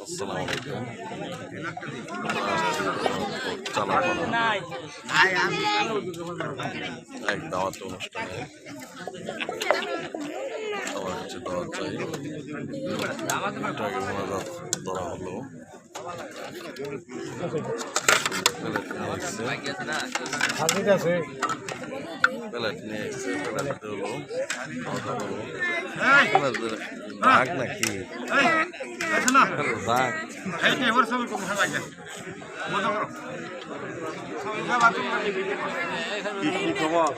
আসসালামু আলাইকুম। এক দাওয়াত অনুষ্ঠানে সবার কাছে দাওয়াত চাই, এটাকে মোনাজাত ধরা হলো। প্লেট নিয়ে এসছে, প্লেট হলো রাগ নাকি রাগ কি খবর?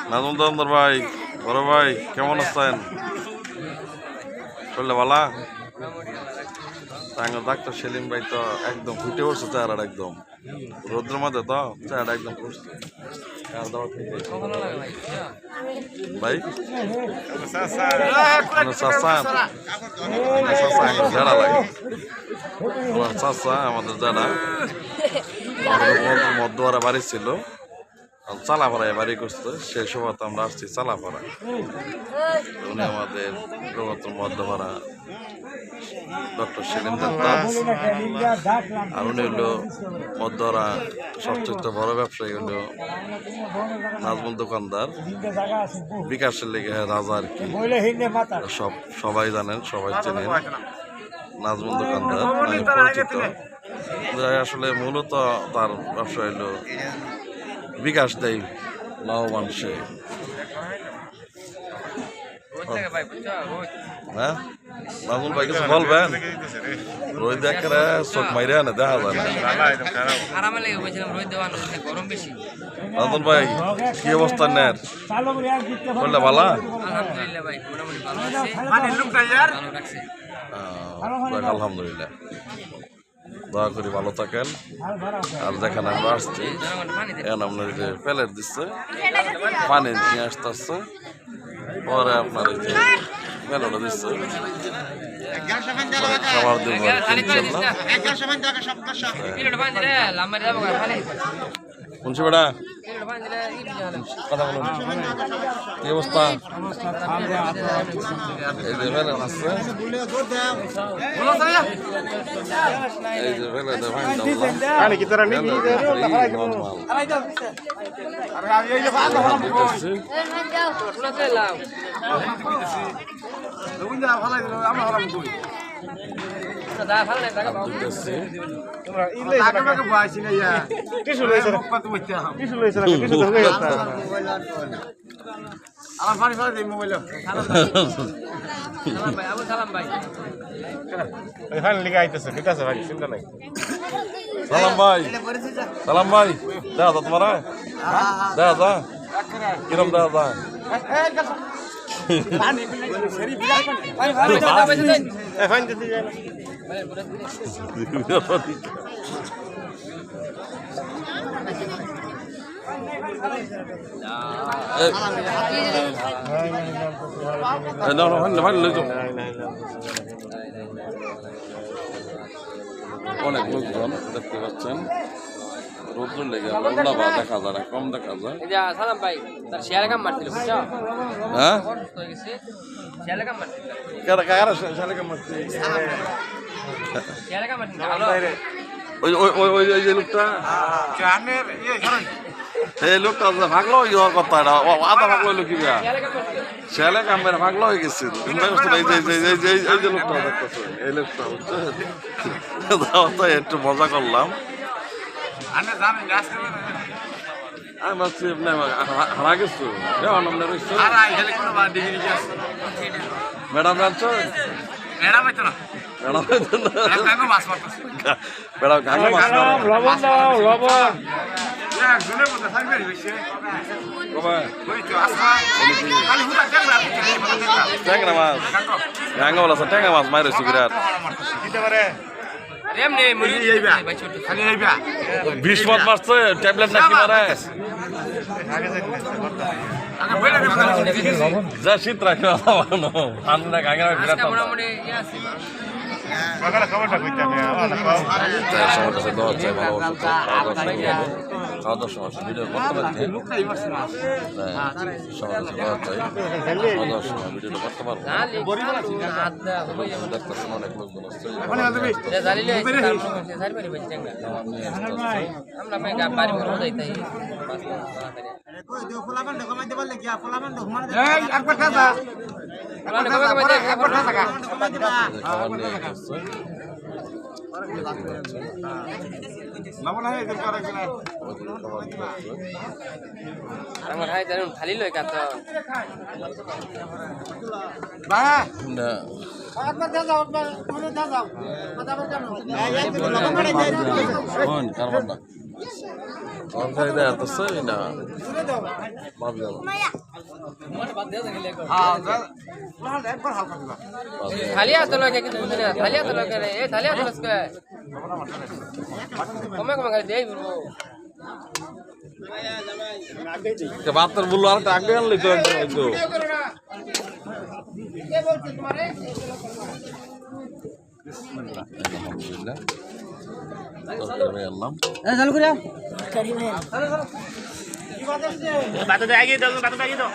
নাজমুল দন্দর ভাই, বড় ভাই, কেমন আছেন? চললে ভালা? ডাক্তার সেলিম ভাই তো একদম ফুটে উঠছে চেহারাটা, একদম রৌদ্রের মধ্যে তো চেহারাটা একদম ফুটছে ভাই। ঝাড়া লাগে চাষা আমাদের যারা মধ্যপাড়া বাড়ি ছিল, চালাপাড়ায় বাড়ি করছে, সেই সময় তো আমরা আসছি চালাপাড়া। উনি আমাদের মধ্যপাড়া ডক্টর সেলিম ডাক্তার, আর উনি হলো মধ্যপাড়া সবচেয়ে বড় ব্যবসায়ী হলো নাজমুল দোকানদার, বিকাশের লেগে রাজা আর কি, সবাই জানেন, সবাই চেনেন নাজমুল দোকানদার পরিচিত। আসলে মূলত তার ব্যবসা হইল বিকাশ দেয় লাভবান সে। হ্যাঁ নাজমুল ভাই কিছু বলবেন? রোদ দেখে চোখ মাইরে আনে, দেখা যায় না। নাজমুল ভাই কি অবস্থা নেন? বললে ভালো? আলহামদুলিল্লাহ, দয়া করি ভালো থাকেন। আর যেখানে আমরা আসছি এখন আপনার যে প্লেট দিচ্ছে, পানি নিয়ে আসতে আসছে, পরে আপনার এই যে মেলোটা দিচ্ছে, খাবার দিব। শুনছি বেটা কথা বলুন, কি অবস্থা? এই যে মেলা আছে, এই যে মেলা সালাম ভাই, সালাম ভাই, দেখা যা তোমার, দেখা যা কিরম দেখা যা। অনেক লোকজন দেখতে পাচ্ছেন, রোদ্র লেগে দেখা যায় না, কম দেখা যায়। হ্যাঁ ওই যে লোকটা, এই লোকটা ভাগলো ইহর কথা, আধা ভাগলো হইলো কি শেয়ালে কামের ভাগলো হয়ে গেছে। এই যে লোকটা দেখতেছে, এই লোকটা হচ্ছে একটু মজা করলাম। আমি ভাবছি হারা গেছো ম্যাডাম, জানছো ট্যাংরা মাছ, গাঙ্গা বলা ট্যাংরা মাছ মাইরেছি বিরাট। 20 মত মারছে, ট্যাবলেট নাকি মারে যা শীত রাখে গাঙ্গা বিরাট। সবার কাছে দোয়া চাই ভালো অসুস্থ খাওয়া দাওয়ার সময় ভিডিও করতে পারছি সবার কাছে দোয়া চাই খাওয়া দাওয়ার সময় ভিডিওটা করতে পারবো দেখতেছেন অনেক লোকজন আসছে খাবার নিয়ে আসছে খালি লই কাত খালি আছে লই কিন্তু খালি আছে লই এ খালি আছে লসকে কমে কমে খালি দেই বলবো বাতের বললো আর টাকা আনলি তো একদম আলহামদুলিল্লাহ চালু করে বাতা আগে দাও বাতা আগে দাও